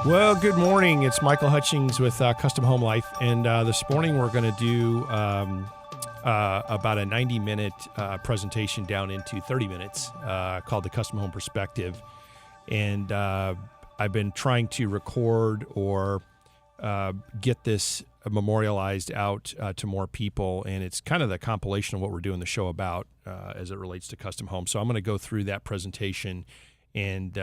Well, good morning. It's Michael Hutchings with Custom Home Life, and this morning we're going to do about a 90-minute presentation down into 30 minutes called the Custom Home Perspective. And I've been trying to record or get this memorialized out to more people, and it's kind of the compilation of what we're doing the show about as it relates to custom homes. So I'm going to go through that presentation and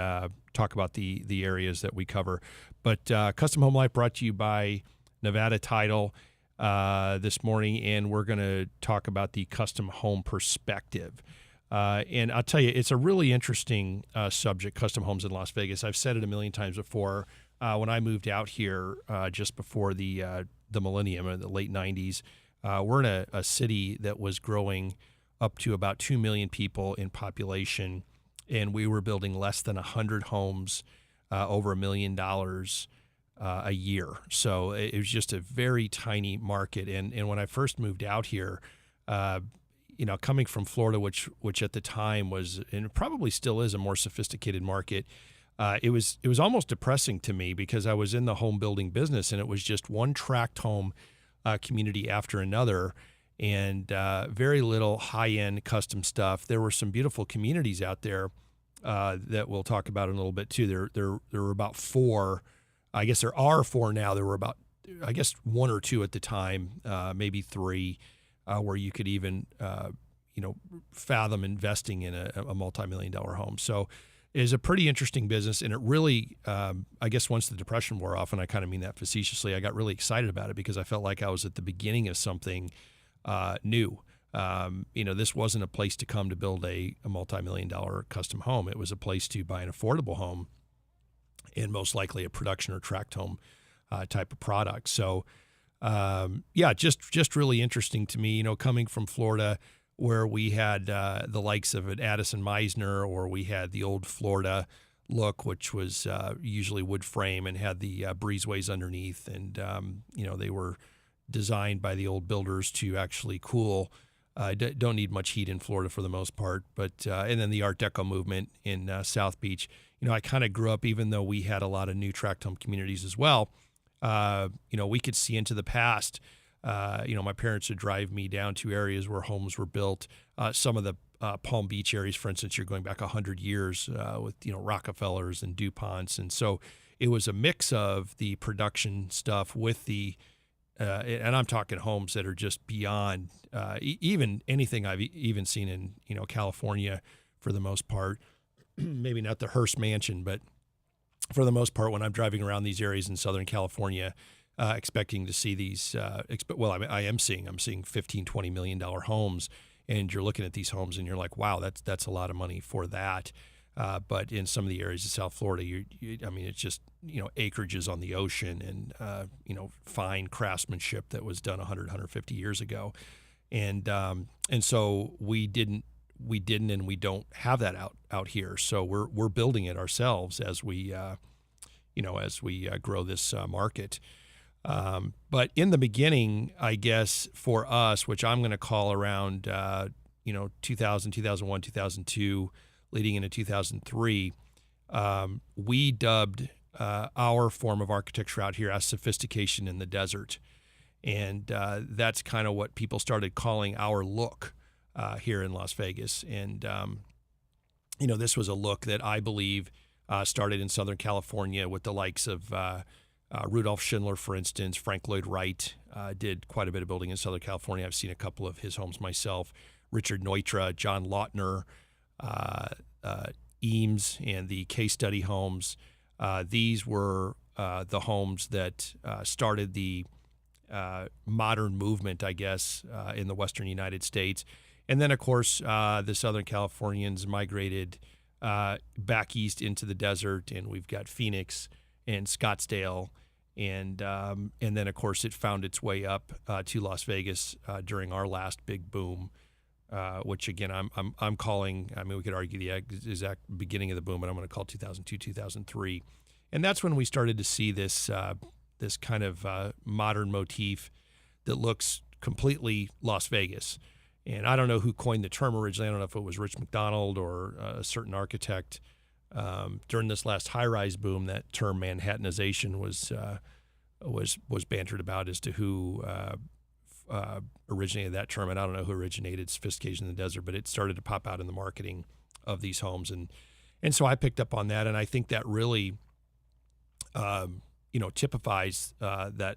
talk about the areas that we cover. But Custom Home Life brought to you by Nevada Title this morning, and we're going to talk about the custom home perspective. And I'll tell you, it's a really interesting subject, custom homes in Las Vegas. I've said it a million times before. When I moved out here just before the millennium in the late 90s, we're in a city that was growing up to about 2 million people in population, and we were building less than 100 homes over $1 million a year. So it was just a very tiny market. And when I first moved out here, coming from Florida, which at the time was, and probably still is, a more sophisticated market, it was almost depressing to me because I was in the home building business, and it was just one tract home community after another, and very little high-end custom stuff. There were some beautiful communities out there that we'll talk about in a little bit too. There were about four. I guess there are four now. There were about, I guess, one or two at the time, maybe three, where you could even fathom investing in a multi-million-dollar home. So it is a pretty interesting business, and it really, I guess, once the Depression wore off, and I kind of mean that facetiously, I got really excited about it because I felt like I was at the beginning of something new. This wasn't a place to come to build a multi-million-dollar custom home. It was a place to buy an affordable home, and most likely a production or tract home type of product. So, just really interesting to me. Coming from Florida, where we had the likes of an Addison Meisner, or we had the old Florida look, which was usually wood frame and had the breezeways underneath, and they were designed by the old builders to actually cool. Don't need much heat in Florida for the most part, but and then the Art Deco movement in South Beach. I kind of grew up, even though we had a lot of new tract home communities as well. We could see into the past. My parents would drive me down to areas where homes were built. Some of the Palm Beach areas, for instance, you're going back 100 years with Rockefellers and DuPonts, and so it was a mix of the production stuff with the and I'm talking homes that are just beyond even anything I've even seen in California for the most part. Maybe not the Hearst Mansion, but for the most part, when I'm driving around these areas in Southern California, expecting to see these, I'm seeing $15-20 million homes, and you're looking at these homes and you're like, wow, that's a lot of money for that. But in some of the areas of South Florida, it's just, acreages on the ocean and, fine craftsmanship that was done 150 years ago. And so we didn't and we don't have that out here. So we're building it ourselves as we grow this market. But in the beginning, I guess for us, which I'm going to call around 2000, 2001, 2002, leading into 2003, we dubbed our form of architecture out here as sophistication in the desert. And that's kind of what people started calling our look here in Las Vegas. And, this was a look that I believe started in Southern California with the likes of Rudolph Schindler, for instance. Frank Lloyd Wright did quite a bit of building in Southern California. I've seen a couple of his homes myself. Richard Neutra, John Lautner, Eames, and the case study homes. These were the homes that started the modern movement, I guess, in the Western United States. And then, of course, the Southern Californians migrated back east into the desert, and we've got Phoenix and Scottsdale, and then, of course, it found its way up to Las Vegas during our last big boom. Which again, I'm calling. I mean, we could argue the exact beginning of the boom, but I'm going to call 2002, 2003, and that's when we started to see this kind of modern motif that looks completely Las Vegas. And I don't know who coined the term originally. I don't know if it was Rich McDonald or a certain architect During this last high-rise boom, that term Manhattanization was bantered about as to who originated that term, and I don't know who originated sophistication in the desert, but it started to pop out in the marketing of these homes, and so I picked up on that, and I think that really, typifies that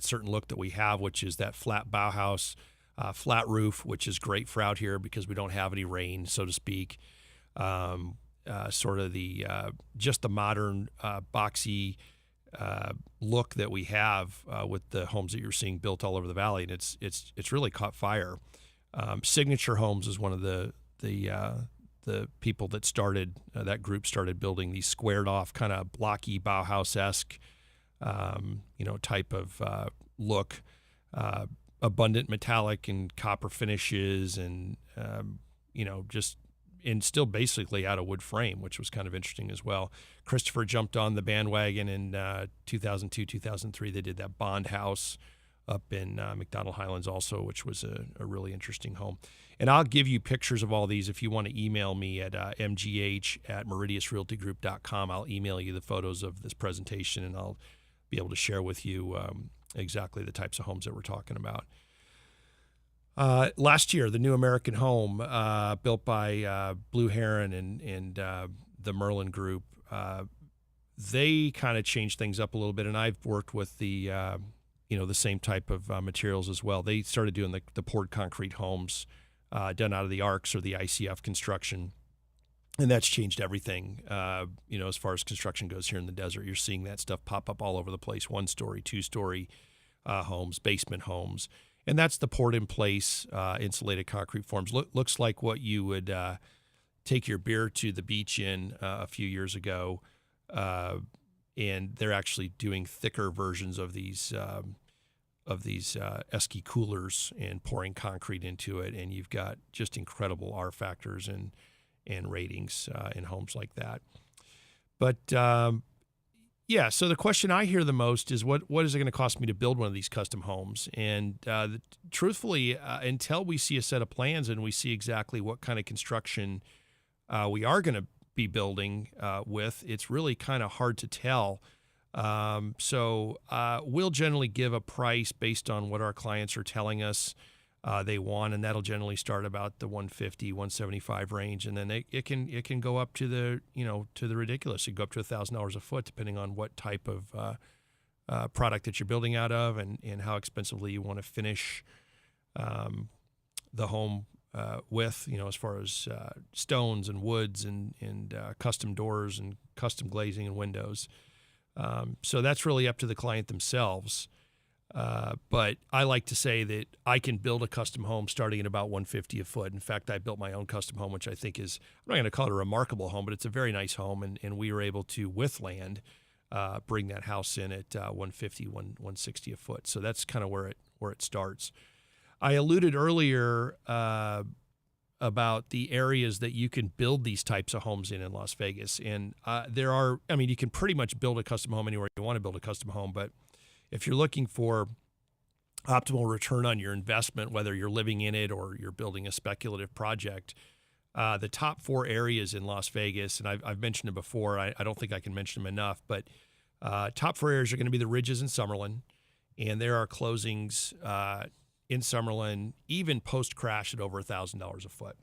certain look that we have, which is that flat Bauhaus, flat roof, which is great for out here because we don't have any rain, so to speak. Sort of the just the modern boxy look that we have with the homes that you're seeing built all over the valley, and it's really caught fire. Signature Homes is one of the people that started that group started building these squared off kind of blocky Bauhaus-esque type of look, abundant metallic and copper finishes, and just and still basically out of wood frame, which was kind of interesting as well. Christopher jumped on the bandwagon in 2002, 2003. They did that Bond House up in McDonald Highlands also, which was a really interesting home. And I'll give you pictures of all these if you want to email me at mgh@meridiusrealtygroup.com. I'll email you the photos of this presentation, and I'll be able to share with you exactly the types of homes that we're talking about. Last year, the New American Home, built by Blue Heron and the Merlin Group, they kind of changed things up a little bit, and I've worked with the same type of materials as well. They started doing the poured concrete homes done out of the ARCs or the ICF construction, and that's changed everything. As far as construction goes here in the desert, you're seeing that stuff pop up all over the place: 1-story, 2-story homes, basement homes. And that's the poured-in-place insulated concrete forms. Looks like what you would take your beer to the beach in a few years ago, and they're actually doing thicker versions of these esky coolers and pouring concrete into it, and you've got just incredible R factors and ratings in homes like that. But so the question I hear the most is what is it going to cost me to build one of these custom homes? And truthfully, until we see a set of plans and we see exactly what kind of construction we are going to be building with, it's really kind of hard to tell. So we'll generally give a price based on what our clients are telling us they want, and that'll generally start about the 150, 175 range, and then it can go up to the ridiculous. It can go up to $1,000 a foot, depending on what type of product that you're building out of, and how expensively you want to finish the home with, as far as stones and woods and custom doors and custom glazing and windows. So that's really up to the client themselves. But I like to say that I can build a custom home starting at about $150 a foot. In fact, I built my own custom home, which I think is, I'm not going to call it a remarkable home, but it's a very nice home. And we were able to, with land, bring that house in at $150, $160 a foot. So that's kind of where it starts. I alluded earlier about the areas that you can build these types of homes in Las Vegas. And you can pretty much build a custom home anywhere you want to build a custom home, but if you're looking for optimal return on your investment, whether you're living in it or you're building a speculative project, the top 4 areas in Las Vegas, and I've mentioned it before, I don't think I can mention them enough, but top 4 areas are going to be the Ridges in Summerlin, and there are closings in Summerlin, even post-crash, at over $1,000 a foot.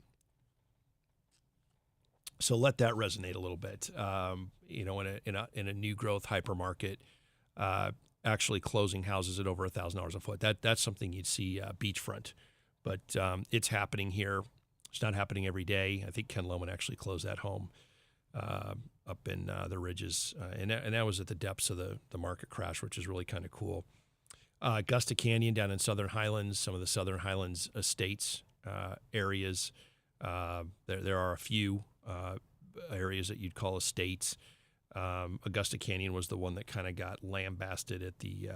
So let that resonate a little bit. In a new growth hypermarket, actually closing houses at over $1,000 a foot. That's something you'd see beachfront, but it's happening here. It's not happening every day. I think Ken Lohman actually closed that home up in the Ridges, and that was at the depths of the market crash, which is really kind of cool. Augusta Canyon down in Southern Highlands, some of the Southern Highlands estates areas. There are a few areas that you'd call estates. Augusta Canyon was the one that kind of got lambasted at the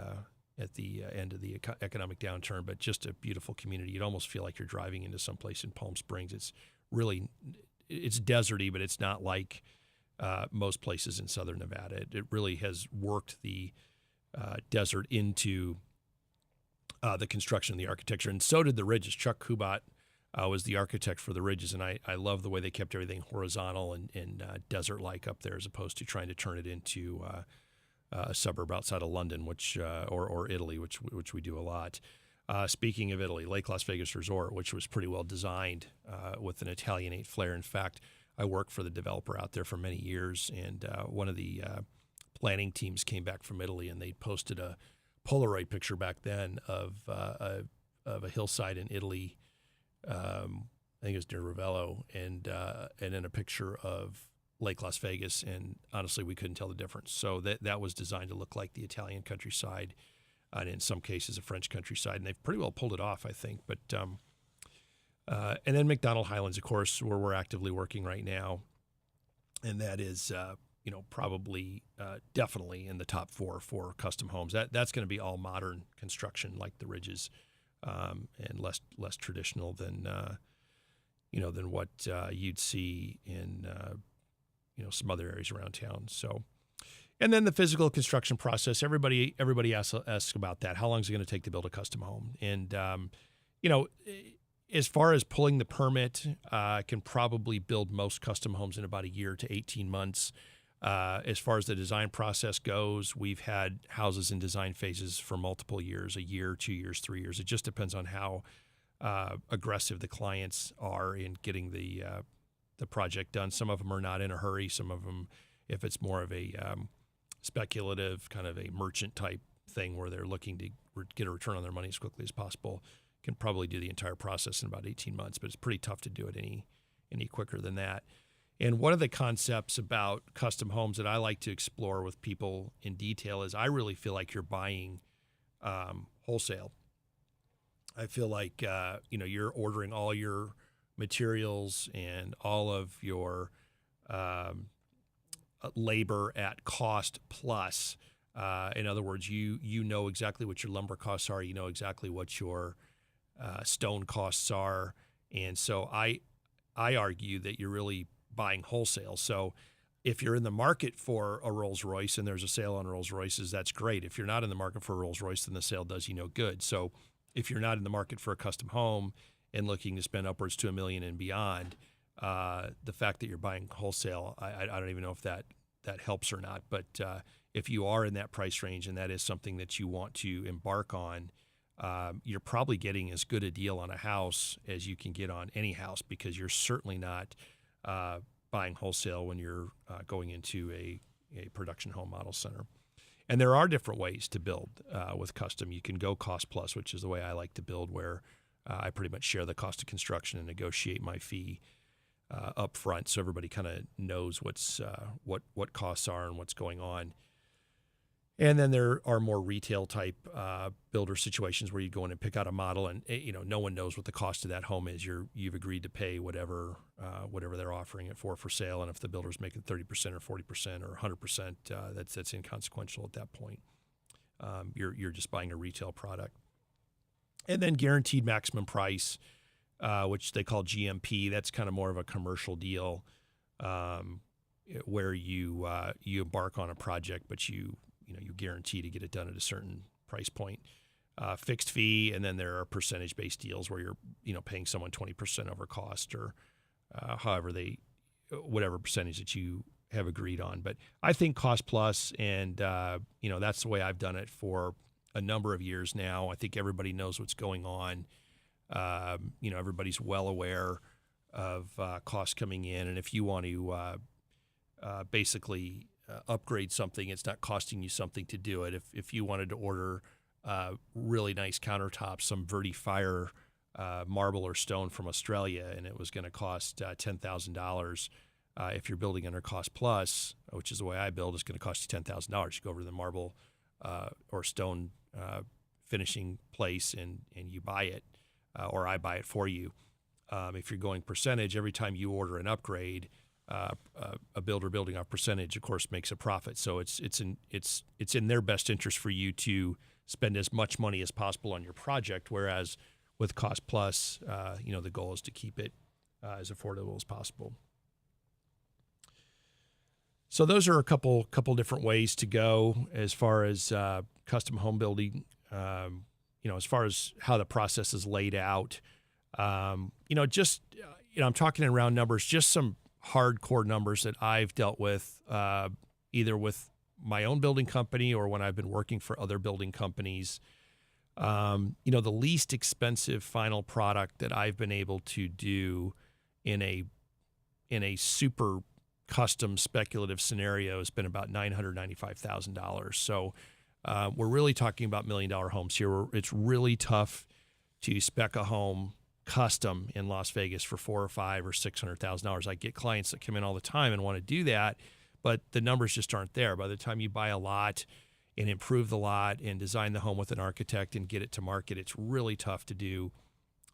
end of the economic downturn, but just a beautiful community. You'd almost feel like you're driving into someplace in Palm Springs. It's deserty, but it's not like most places in southern Nevada. It really has worked the desert into the construction and the architecture, and so did the Ridges. Chuck Kubat was the architect for the ridges, and I love the way they kept everything horizontal and desert-like up there, as opposed to trying to turn it into a suburb outside of London, which or Italy, which we do a lot. Speaking of Italy, Lake Las Vegas Resort, which was pretty well designed with an Italianate flair. In fact, I worked for the developer out there for many years, and one of the planning teams came back from Italy, and they posted a Polaroid picture back then of a hillside in Italy. I think it was near Ravello, and then a picture of Lake Las Vegas, and honestly, we couldn't tell the difference. So that was designed to look like the Italian countryside, and in some cases, a French countryside, and they've pretty well pulled it off, I think. But and then McDonald Highlands, of course, where we're actively working right now, and that is probably definitely in the top 4 for custom homes. That's going to be all modern construction, like the Ridges, and less traditional than than what you'd see in some other areas around town. So, and then the physical construction process. Everybody asks about that. How long is it going to take to build a custom home? And as far as pulling the permit, I can probably build most custom homes in about a year to 18 months. As far as the design process goes, we've had houses in design phases for multiple years, a year, 2 years, 3 years. It just depends on how aggressive the clients are in getting the project done. Some of them are not in a hurry. Some of them, if it's more of a speculative kind of a merchant type thing where they're looking to get a return on their money as quickly as possible, can probably do the entire process in about 18 months. But it's pretty tough to do it any quicker than that. And one of the concepts about custom homes that I like to explore with people in detail is I really feel like you're buying wholesale. I feel like you're ordering all your materials and all of your labor at cost plus. In other words, you know exactly what your lumber costs are. You know exactly what your stone costs are, and so I argue that you're really buying wholesale. So if you're in the market for a Rolls Royce and there's a sale on Rolls Royces, that's great. If you're not in the market for a Rolls Royce, then the sale does you no good. So if you're not in the market for a custom home and looking to spend upwards to $1 million and beyond, the fact that you're buying wholesale, I don't even know if that helps or not. But if you are in that price range and that is something that you want to embark on, you're probably getting as good a deal on a house as you can get on any house, because you're certainly not buying wholesale when you're going into a production home model center. And there are different ways to build with custom. You can go cost plus, which is the way I like to build, where I pretty much share the cost of construction and negotiate my fee up front, so everybody kind of knows what costs are and what's going on. And then there are more retail type builder situations where you go in and pick out a model, and no one knows what the cost of that home is. You've agreed to pay whatever they're offering it for sale, and if the builder's making 30% or 40% or 100%, that's inconsequential at that point. You're just buying a retail product. And then guaranteed maximum price, which they call GMP. That's kind of more of a commercial deal, where you embark on a project, but you guarantee to get it done at a certain price point. Fixed fee, and then there are percentage-based deals where you're paying someone 20% over cost, or whatever percentage that you have agreed on. But I think cost plus, and that's the way I've done it for a number of years now. I think everybody knows what's going on. Everybody's well aware of costs coming in, and if you want to basically upgrade something, it's not costing you something to do it. If you wanted to order really nice countertops, some Verdi Fire marble or stone from Australia, and it was going to cost $10,000, if you're building under cost plus, which is the way I build, it's going to cost you $10,000. You go over to the marble or stone finishing place and you buy it, or I buy it for you. If you're going percentage, every time you order an upgrade, a builder building off percentage, of course, makes a profit. So it's in their best interest for you to spend as much money as possible on your project. Whereas with cost plus, the goal is to keep it as affordable as possible. So those are a couple different ways to go as far as custom home building. As far as how the process is laid out. Just I'm talking in round numbers, just some hardcore numbers that I've dealt with, either with my own building company or when I've been working for other building companies. The least expensive final product that I've been able to do in a super custom speculative scenario has been about $995,000. So we're really talking about $1 million homes here. It's really tough to spec a home custom in Las Vegas for $400,000 or $500,000 or $600,000. I get clients that come in all the time and want to do that, but the numbers just aren't there. By the time you buy a lot and improve the lot and design the home with an architect and get it to market, it's really tough to do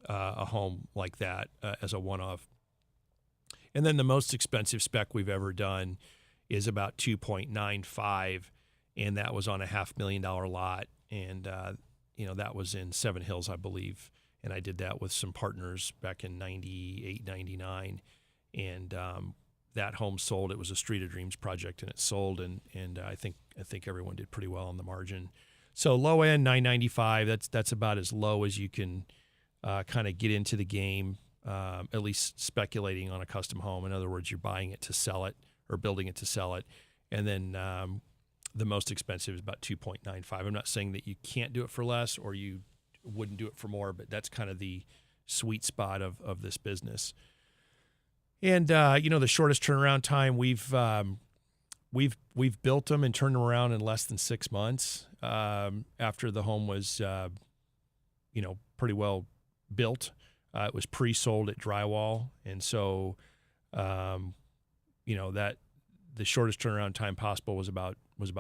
a home like that as a one-off. And then the most expensive spec we've ever done is about 2.95, and that was on a $500,000 lot. And, that was in Seven Hills, I believe. And I did that with some partners back in 98, 99. And that home sold. It was a Street of Dreams project, and it sold. And I think everyone did pretty well on the margin. So low end, $995. That's about as low as you can kind of get into the game. At least speculating on a custom home. In other words, you're buying it to sell it or building it to sell it. And then the most expensive is about 2.95. I'm not saying that you can't do it for less or you wouldn't do it for more, but that's kind of the sweet spot of this business. And, the shortest turnaround time, we've built them and turned them around in less than 6 months after the home was, pretty well built. It was pre-sold at drywall, and so, that the shortest turnaround time possible was about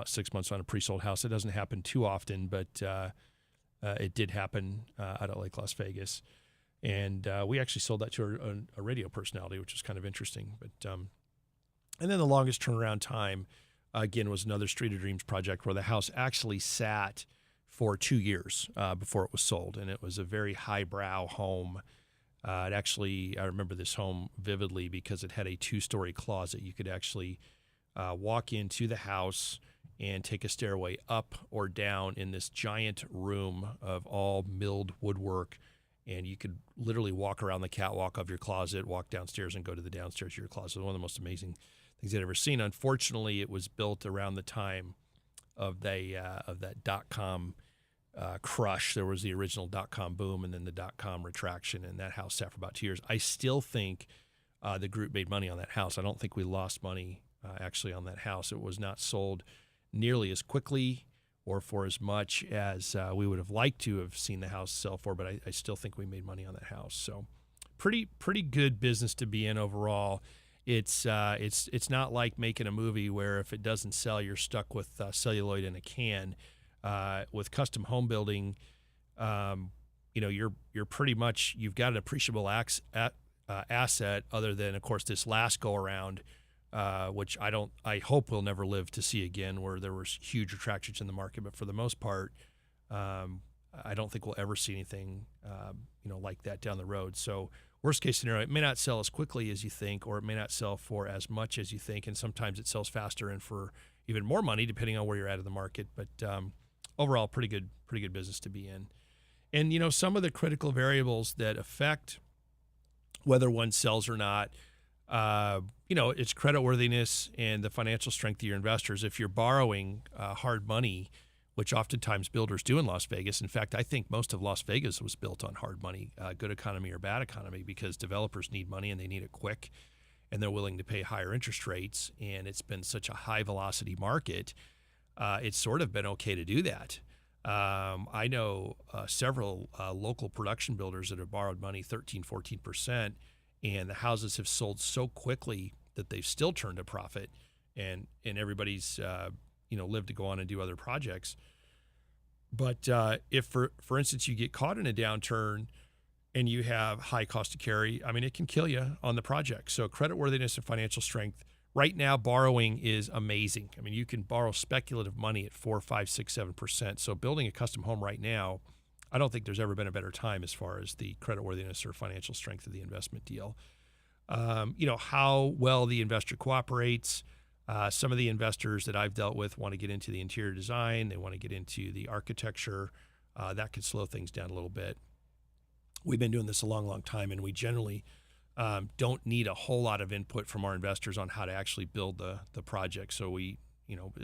6 months on a pre-sold house. It doesn't happen too often, but it did happen out at Lake Las Vegas, and we actually sold that to a radio personality, which was kind of interesting. But and then the longest turnaround time, again, was another Street of Dreams project where the house actually sat for 2 years before it was sold, and it was a very highbrow home. I remember this home vividly because it had a 2-story closet. You could actually walk into the house and take a stairway up or down in this giant room of all milled woodwork, and you could literally walk around the catwalk of your closet, walk downstairs, and go to the downstairs of your closet. One of the most amazing things I'd ever seen. Unfortunately, it was built around the time of that .com crush. There was the original .com boom and then the .com retraction, and that house sat for about 2 years. I still think the group made money on that house. I don't think we lost money actually on that house. It was not sold nearly as quickly or for as much as we would have liked to have seen the house sell for, but I still think we made money on that house. So pretty good business to be in overall. It's not like making a movie where if it doesn't sell, you're stuck with celluloid in a can. With custom home building, you're pretty much, you've got an appreciable asset other than, of course, this last go around, which I hope we'll never live to see again, where there was huge retractions in the market. But for the most part, I don't think we'll ever see anything, like that down the road. So worst case scenario, it may not sell as quickly as you think, or it may not sell for as much as you think. And sometimes it sells faster and for even more money, depending on where you're at in the market. But overall, pretty good business to be in. And, some of the critical variables that affect whether one sells or not, it's creditworthiness and the financial strength of your investors. If you're borrowing hard money, which oftentimes builders do in Las Vegas. In fact, I think most of Las Vegas was built on hard money, good economy or bad economy, because developers need money and they need it quick, and they're willing to pay higher interest rates. And it's been such a high velocity market. It's sort of been okay to do that. I know several local production builders that have borrowed money 13, 14%, and the houses have sold so quickly that they've still turned a profit, and everybody's lived to go on and do other projects. But if, for instance, you get caught in a downturn and you have high cost to carry, it can kill you on the project. So creditworthiness and financial strength. Right now, borrowing is amazing. You can borrow speculative money at 4%, 5%, 6%, 7%. So building a custom home right now, I don't think there's ever been a better time as far as the creditworthiness or financial strength of the investment deal. How well the investor cooperates. Some of the investors that I've dealt with want to get into the interior design. They want to get into the architecture. That could slow things down a little bit. we've been doing this a long, long time, and we generally don't need a whole lot of input from our investors on how to actually build the project. So we,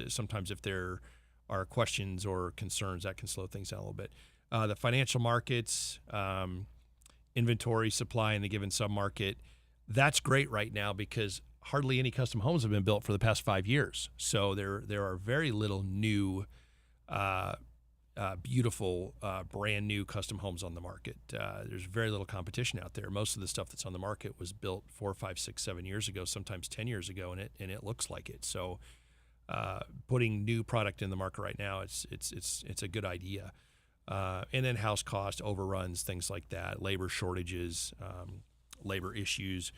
sometimes if there are questions or concerns, that can slow things down a little bit. The financial markets, inventory, supply in the given submarket, that's great right now because hardly any custom homes have been built for the past 5 years. So there are very little new, beautiful, brand new custom homes on the market. There's very little competition out there. Most of the stuff that's on the market was built 4, 5, 6, 7 years ago, sometimes 10 years ago, and it looks like it. So putting new product in the market right now, it's a good idea. And then house cost overruns, things like that, labor shortages, labor issues.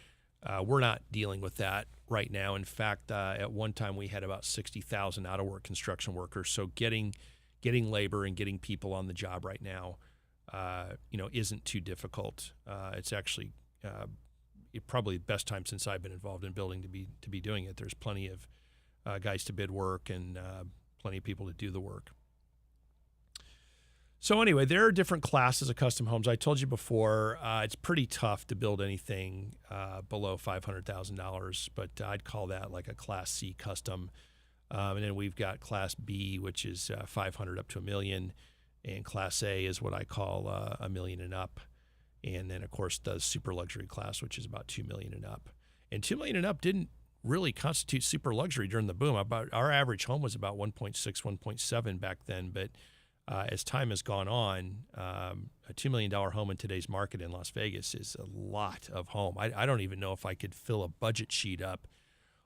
We're not dealing with that right now. In fact, at one time we had about 60,000 out-of-work construction workers. So getting labor and getting people on the job right now, isn't too difficult. It's actually probably the best time since I've been involved in building to be doing it. There's plenty of guys to bid work and plenty of people to do the work. So anyway, there are different classes of custom homes. I told you before, it's pretty tough to build anything below $500,000, but I'd call that like a Class C custom. And then we've got Class B, which is 500 up to $1 million, and Class A is what I call $1 million and up. And then, of course, the super luxury class, which is about $2 million and up. And $2 million and up didn't really constitute super luxury during the boom. Our average home was about 1.6, 1.7 back then, but as time has gone on, a $2 million home in today's market in Las Vegas is a lot of home. I don't even know if I could fill a budget sheet up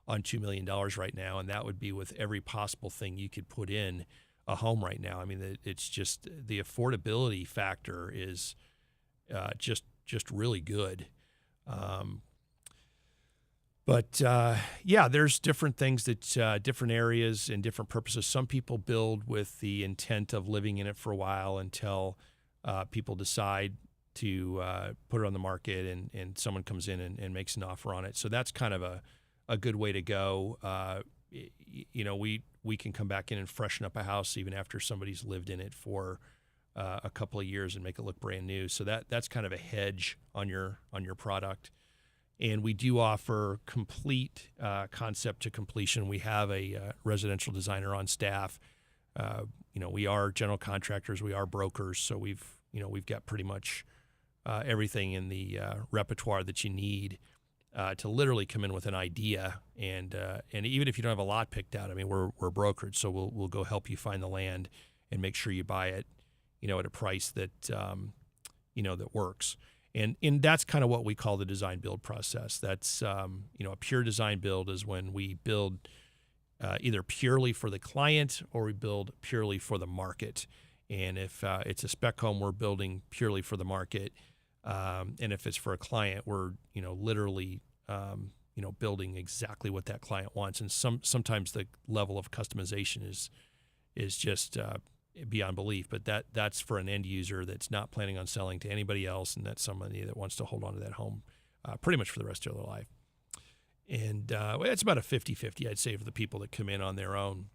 on $2 million right now, and that would be with every possible thing you could put in a home right now. I mean, it's just the affordability factor is just really good. But there's different things that different areas and different purposes. Some people build with the intent of living in it for a while until people decide to put it on the market and someone comes in and makes an offer on it. So that's kind of a good way to go. We can come back in and freshen up a house even after somebody's lived in it for a couple of years and make it look brand new. So that's kind of a hedge on your product. And we do offer complete concept to completion. We have a residential designer on staff. We are general contractors. We are brokers. So we've got pretty much everything in the repertoire that you need to literally come in with an idea. And even if you don't have a lot picked out, I mean, we're brokerage, so we'll go help you find the land and make sure you buy it, at a price that that works. And that's kind of what we call the design build process. That's, a pure design build is when we build either purely for the client or we build purely for the market. And if it's a spec home, we're building purely for the market. And if it's for a client, we're, literally, building exactly what that client wants. And sometimes the level of customization is just beyond belief, but that's for an end user that's not planning on selling to anybody else, and that's somebody that wants to hold on to that home pretty much for the rest of their life. And it's about a 50-50, I'd say, for the people that come in on their own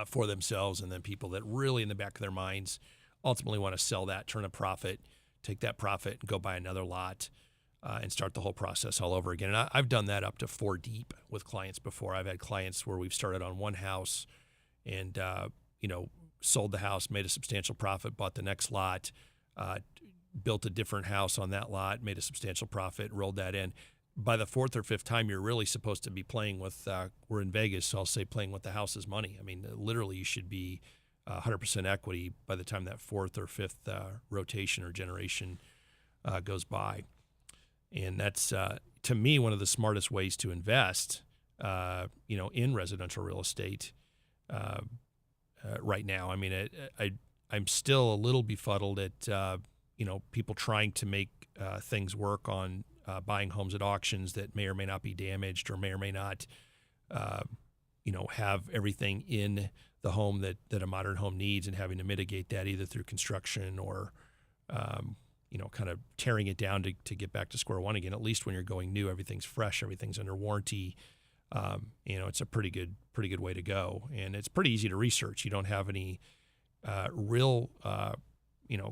for themselves, and then people that really in the back of their minds ultimately want to sell that, turn a profit, take that profit and go buy another lot and start the whole process all over again. And I've done that up to 4 deep with clients before. I've had clients where we've started on one house and sold the house, made a substantial profit, bought the next lot, built a different house on that lot, made a substantial profit, rolled that in. By the 4th or 5th time, you're really supposed to be playing with, we're in Vegas, so I'll say playing with the house's money. I mean, literally you should be 100% equity by the time that 4th or 5th rotation or generation goes by. And that's, to me, one of the smartest ways to invest, in residential real estate right now. I mean, I'm still a little befuddled at, people trying to make things work on buying homes at auctions that may or may not be damaged or may not, have everything in the home that a modern home needs, and having to mitigate that either through construction or, kind of tearing it down to get back to square one again. At least when you're going new, everything's fresh, everything's under warranty. It's a pretty good way to go, and it's pretty easy to research. You don't have any real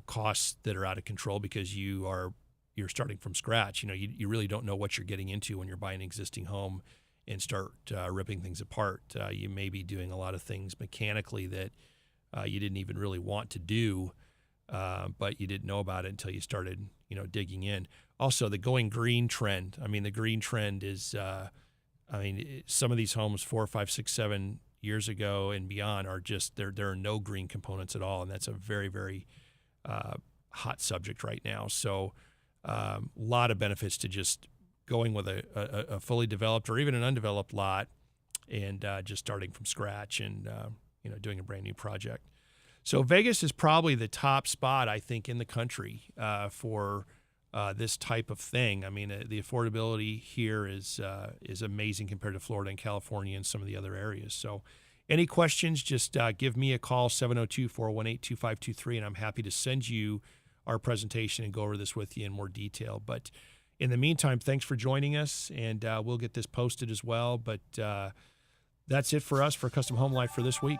costs that are out of control because you're starting from scratch. You really don't know what you're getting into when you're buying an existing home and start ripping things apart. You may be doing a lot of things mechanically that you didn't even really want to do, but you didn't know about it until you started, digging in. Also, the going green trend. I mean, the green trend is, some of these homes 4, 5, 6, 7 years ago and beyond are just there are no green components at all, and that's a very, very hot subject right now. So a lot of benefits to just going with a fully developed or even an undeveloped lot and just starting from scratch and doing a brand new project. So Vegas is probably the top spot, I think, in the country for this type of thing. I mean, the affordability here is amazing compared to Florida and California and some of the other areas. So any questions, just give me a call, 702-418-2523, and I'm happy to send you our presentation and go over this with you in more detail. But in the meantime, thanks for joining us, and we'll get this posted as well. But that's it for us for Custom Home Life for this week.